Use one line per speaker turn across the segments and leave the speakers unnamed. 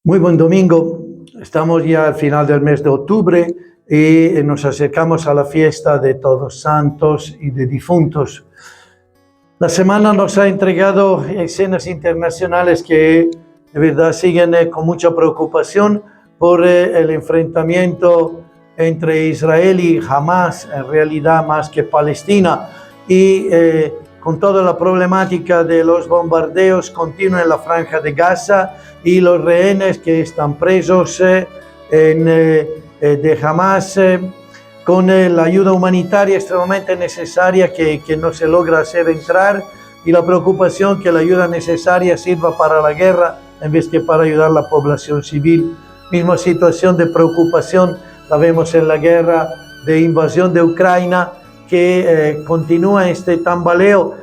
Muy buen domingo. Estamos ya al final del mes de octubre y nos acercamos a la fiesta de Todos Santos y de difuntos. La semana nos ha entregado escenas internacionales que de verdad siguen con mucha preocupación por el enfrentamiento entre Israel y Hamas, en realidad más que Palestina, y con toda la problemática de los bombardeos continuos en la Franja de Gaza y los rehenes que están presos de Hamas, con la ayuda humanitaria extremadamente necesaria que no se logra hacer entrar, y la preocupación que la ayuda necesaria sirva para la guerra en vez que para ayudar a la población civil. Misma situación de preocupación la vemos en la guerra de invasión de Ucrania, que continúa este tambaleo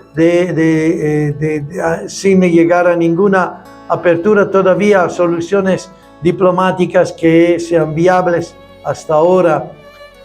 sin llegar a ninguna apertura todavía a soluciones diplomáticas que sean viables hasta ahora.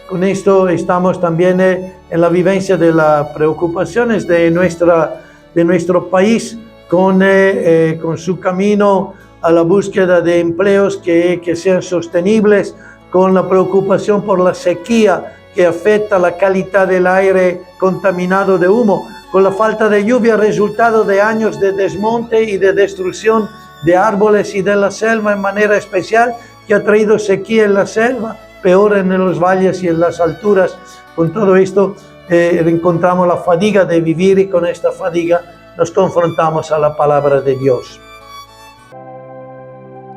Con esto estamos también en la vivencia de las preocupaciones de nuestro país con su camino a la búsqueda de empleos que sean sostenibles, con la preocupación por la sequía que afecta la calidad del aire contaminado de humo, con la falta de lluvia resultado de años de desmonte y de destrucción de árboles y de la selva en manera especial, que ha traído sequía en la selva, peor en los valles y en las alturas. Con todo esto encontramos la fatiga de vivir, y con esta fatiga nos confrontamos a la palabra de Dios.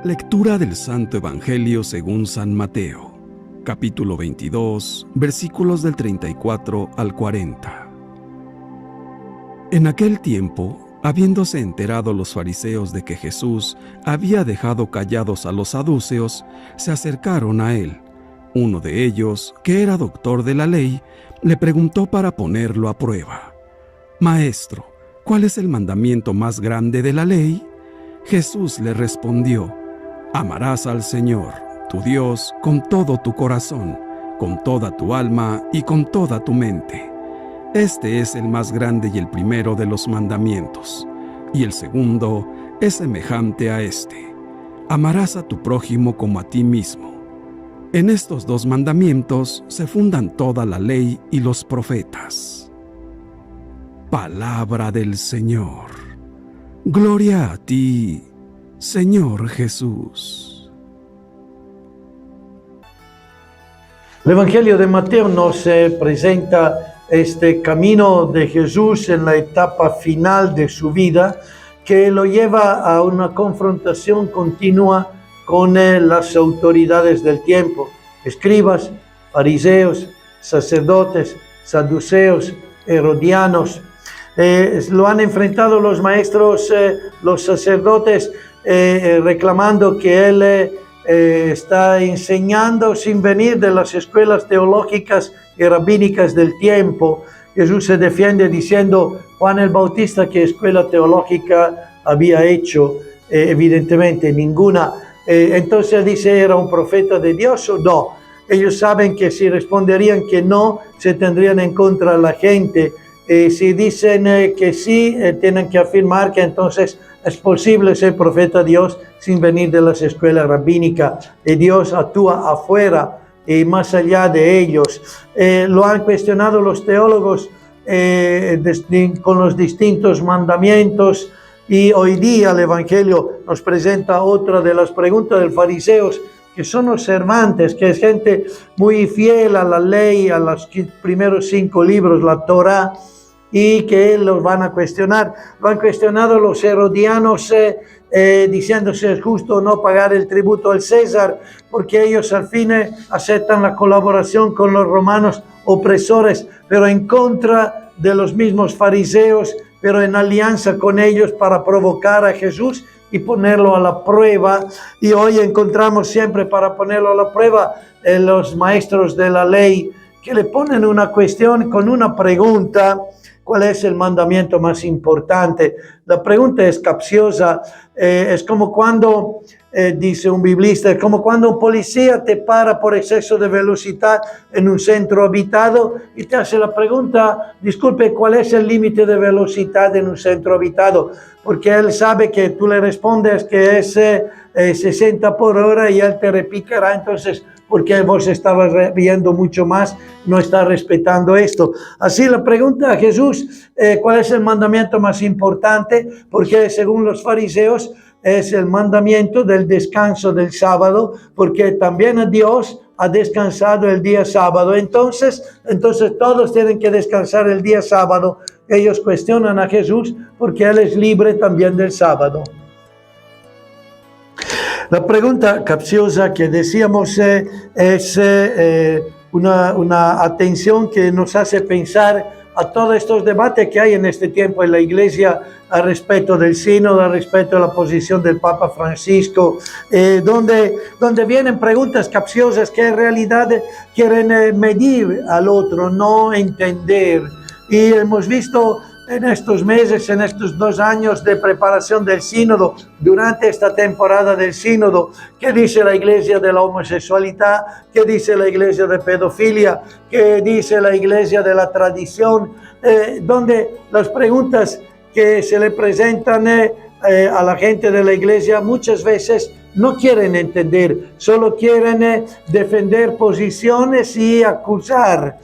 Lectura del Santo Evangelio según San Mateo, capítulo 22, versículos del 34 al 40. En aquel tiempo, habiéndose enterado los fariseos de que Jesús había dejado callados a los saduceos, se acercaron a él. Uno de ellos, que era doctor de la ley, le preguntó para ponerlo a prueba: «Maestro, ¿cuál es el mandamiento más grande de la ley?» Jesús le respondió: «Amarás al Señor, tu Dios, con todo tu corazón, con toda tu alma y con toda tu mente. Este es el más grande y el primero de los mandamientos, y el segundo es semejante a este: amarás a tu prójimo como a ti mismo. En estos dos mandamientos se fundan toda la ley y los profetas». Palabra del Señor. Gloria a ti, Señor Jesús.
El Evangelio de Mateo nos presenta este camino de Jesús en la etapa final de su vida, que lo lleva a una confrontación continua con las autoridades del tiempo: escribas, fariseos, sacerdotes, saduceos, herodianos. Lo han enfrentado los maestros, los sacerdotes, reclamando que él está enseñando sin venir de las escuelas teológicas y rabínicas del tiempo. Jesús se defiende diciendo: Juan el Bautista, ¿qué escuela teológica había hecho? Evidentemente ninguna. Entonces dice: ¿era un profeta de Dios o no? Ellos saben que si responderían que no, se tendrían en contra la gente. Si dicen que sí, tienen que afirmar que entonces es posible ser profeta de Dios sin venir de las escuelas rabínicas. Dios actúa afuera y más allá de ellos. Lo han cuestionado los teólogos con los distintos mandamientos, y hoy día el Evangelio nos presenta otra de las preguntas de los fariseos, que son observantes, que es gente muy fiel a la ley, a los primeros 5 libros, la Torá, y que los van a cuestionar. Lo han cuestionado los herodianos, diciendo si es justo o no pagar el tributo al César, porque ellos al fin aceptan la colaboración con los romanos opresores, pero en contra de los mismos fariseos, pero en alianza con ellos para provocar a Jesús y ponerlo a la prueba. Y hoy encontramos siempre, para ponerlo a la prueba, los maestros de la ley que le ponen una cuestión con una pregunta: ¿cuál es el mandamiento más importante? La pregunta es capciosa. Es como cuando, dice un biblista, es como cuando un policía te para por exceso de velocidad en un centro habitado y te hace la pregunta: disculpe, ¿cuál es el límite de velocidad en un centro habitado? Porque él sabe que tú le respondes que es 60 por hora y Él te repicará. Entonces, porque vos estabas viendo mucho más, no estás respetando esto. Así la pregunta a Jesús, ¿cuál es el mandamiento más importante? Porque según los fariseos es el mandamiento del descanso del sábado, porque también a Dios ha descansado el día sábado. Entonces todos tienen que descansar el día sábado. Ellos cuestionan a Jesús porque Él es libre también del sábado. La pregunta capciosa que decíamos es una atención que nos hace pensar a todos estos debates que hay en este tiempo en la Iglesia al respecto del sínodo, al respecto de la posición del Papa Francisco, donde vienen preguntas capciosas que en realidad quieren medir al otro, no entender. Y hemos visto en estos meses, en estos 2 años de preparación del sínodo, durante esta temporada del sínodo, ¿qué dice la Iglesia de la homosexualidad? ¿Qué dice la Iglesia de pedofilia? ¿Qué dice la Iglesia de la tradición? Donde las preguntas que se le presentan a la gente de la Iglesia muchas veces no quieren entender, solo quieren defender posiciones y acusar.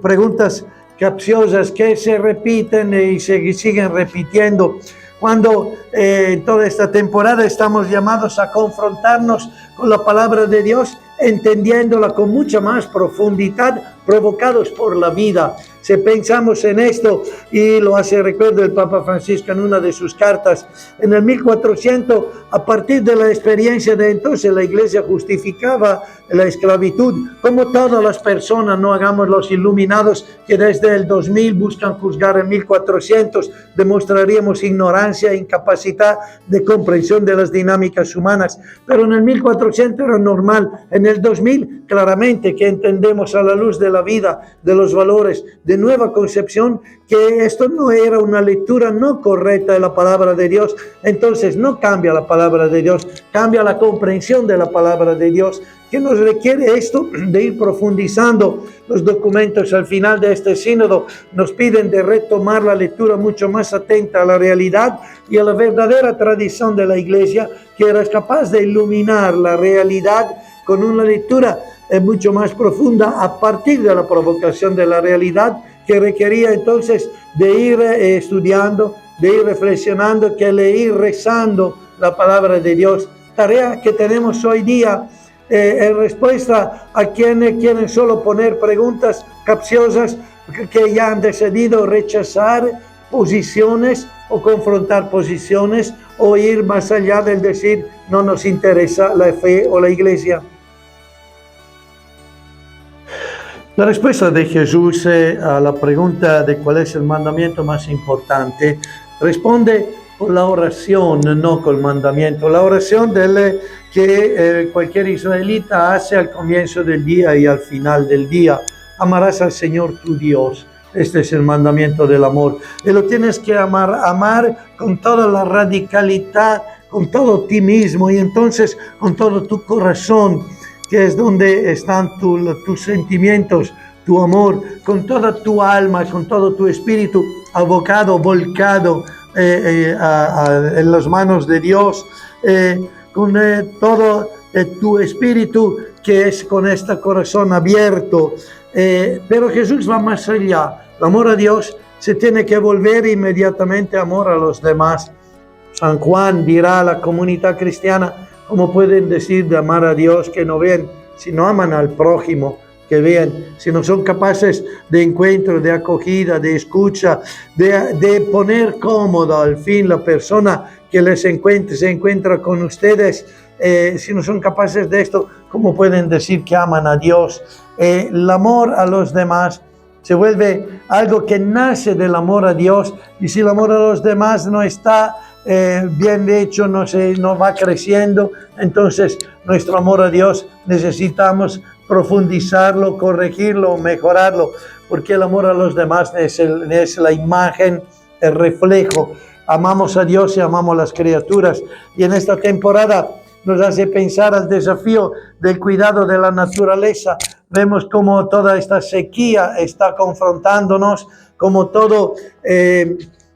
Preguntas capciosas que se repiten y se siguen repitiendo. Cuando en toda esta temporada estamos llamados a confrontarnos con la palabra de Dios, entendiéndola con mucha más profundidad, provocados por la vida. Si pensamos en esto, y lo hace recuerdo el Papa Francisco en una de sus cartas, en el 1400, a partir de la experiencia de entonces, la Iglesia justificaba la esclavitud, como todas las personas, no hagamos los iluminados que desde el 2000 buscan juzgar en 1400, demostraríamos ignorancia e incapacidad de comprensión de las dinámicas humanas, pero en el 1400 era normal, en el 2000 claramente que entendemos a la luz de la vida, de los valores, de nueva concepción, que esto no era una lectura no correcta de la palabra de Dios. Entonces no cambia la palabra de Dios, cambia la comprensión de la palabra de Dios, que nos requiere esto de ir profundizando. Los documentos al final de este sínodo nos piden de retomar la lectura mucho más atenta a la realidad y a la verdadera tradición de la Iglesia, que era capaz de iluminar la realidad con una lectura mucho más profunda a partir de la provocación de la realidad, que requería entonces de ir estudiando, de ir reflexionando, que de ir rezando la palabra de Dios. Tarea que tenemos hoy día en respuesta a quienes quieren solo poner preguntas capciosas, que ya han decidido rechazar posiciones o confrontar posiciones o ir más allá del decir no nos interesa la fe o la Iglesia. La respuesta de Jesús a la pregunta de cuál es el mandamiento más importante responde con la oración, no con el mandamiento. La oración que cualquier israelita hace al comienzo del día y al final del día. Amarás al Señor tu Dios. Este es el mandamiento del amor. Y lo tienes que amar con toda la radicalidad, con todo ti mismo y entonces con todo tu corazón, que es donde están tus sentimientos, tu amor, con toda tu alma, con todo tu espíritu abocado, volcado en las manos de Dios, con todo tu espíritu que es con este corazón abierto. Pero Jesús va más allá. El amor a Dios se tiene que volver inmediatamente amor a los demás. San Juan dirá a la comunidad cristiana: ¿cómo pueden decir de amar a Dios que no ven? Si no aman al prójimo, que vean. Si no son capaces de encuentro, de acogida, de escucha, de poner cómoda al fin la persona que se encuentra con ustedes. Si no son capaces de esto, ¿cómo pueden decir que aman a Dios? El amor a los demás se vuelve algo que nace del amor a Dios, y si el amor a los demás no está bien hecho, no va creciendo, entonces nuestro amor a Dios necesitamos profundizarlo, corregirlo, mejorarlo, porque el amor a los demás es la imagen, el reflejo. Amamos a Dios y amamos a las criaturas, y en esta temporada nos hace pensar al desafío del cuidado de la naturaleza. Vemos cómo toda esta sequía está confrontándonos, como todo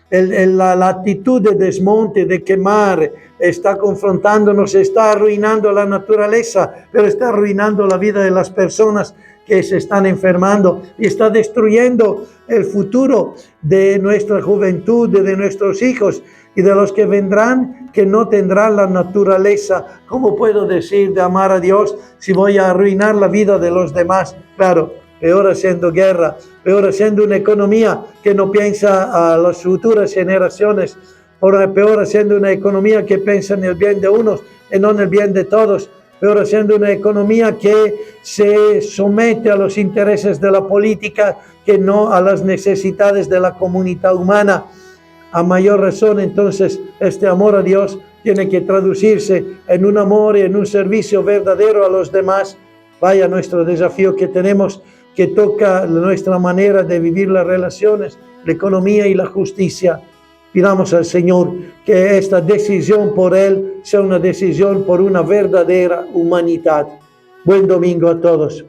La actitud de desmonte, de quemar, está confrontándonos, está arruinando la naturaleza, pero está arruinando la vida de las personas que se están enfermando y está destruyendo el futuro de nuestra juventud, de nuestros hijos y de los que vendrán, que no tendrán la naturaleza. ¿Cómo puedo decir de amar a Dios si voy a arruinar la vida de los demás? Claro, peor haciendo guerra, peor haciendo una economía que no piensa a las futuras generaciones, peor haciendo una economía que piensa en el bien de unos y no en el bien de todos, peor haciendo una economía que se somete a los intereses de la política que no a las necesidades de la comunidad humana. A mayor razón, entonces, este amor a Dios tiene que traducirse en un amor y en un servicio verdadero a los demás. Vaya nuestro desafío que tenemos, que toca nuestra manera de vivir las relaciones, la economía y la justicia. Pidamos al Señor que esta decisión por Él sea una decisión por una verdadera humanidad. Buen domingo a todos.